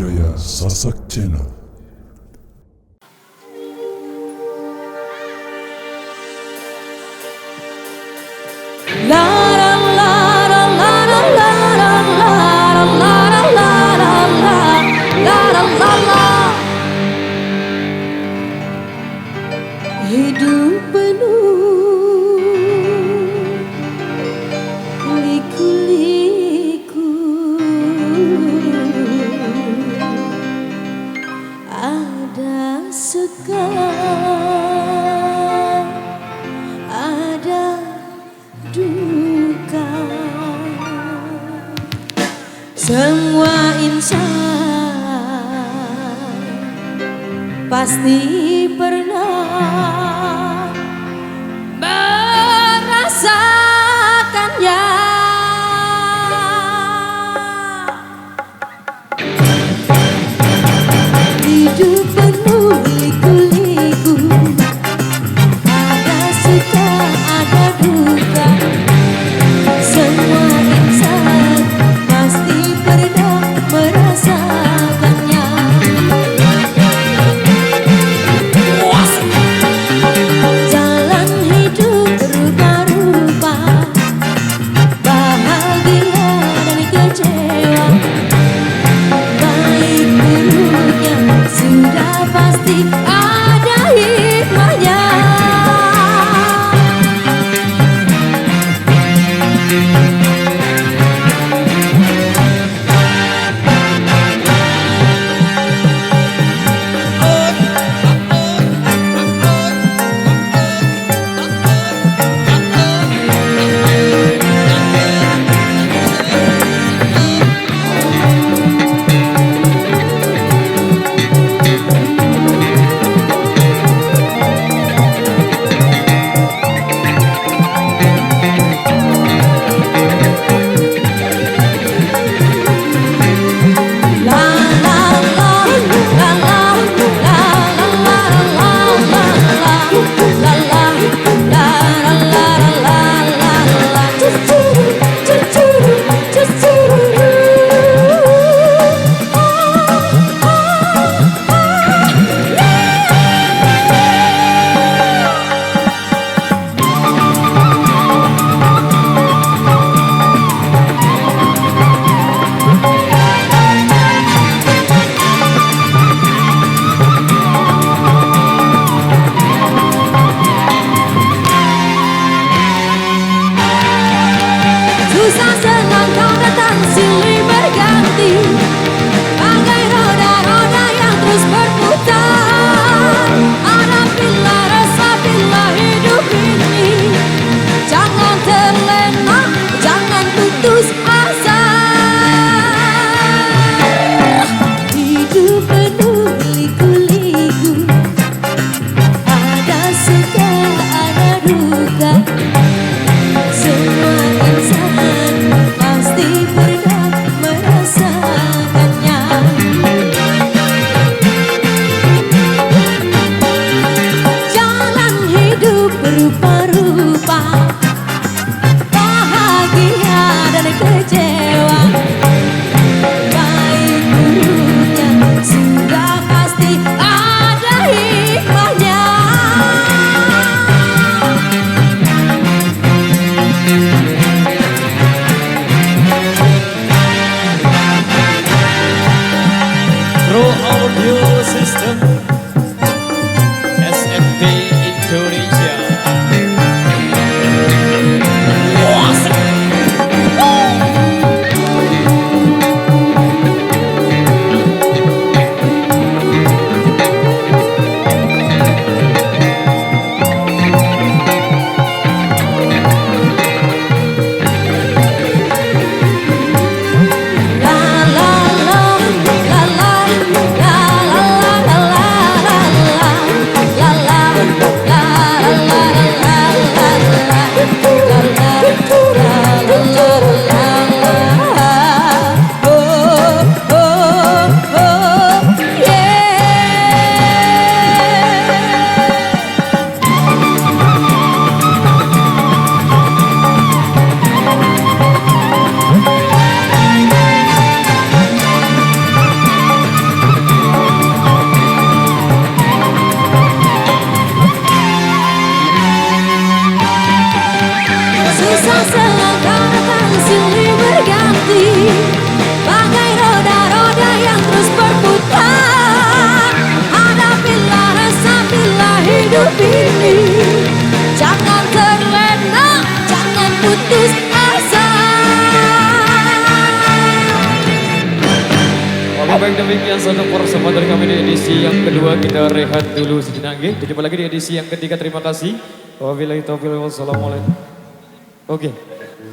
budaya Sasak Channel. Hidup penuh liku-liku, ada suka, ada duka. Semua insan pasti pernah merasakannya. Hidup penuh liku-liku, ada suka, ada duka. Semua insan pasti pernah merasakannya. Jalan hidup berubah-ubah, bahagia dan kecewa, baik buruknya sudah baik demikian satu persembahan dari kami di edisi yang kedua. Kita rehat dulu sejenak. Jumpa lagi di edisi yang ketiga. Terima kasih. Wabillahi taufiq wassalamualaikum. Oke.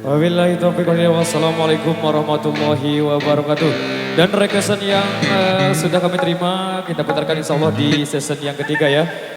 Wabillahi taufiq wassalamualaikum warahmatullahi wabarakatuh. Dan requestan yang sudah kami terima kita putarkan insya Allah di season yang ketiga ya.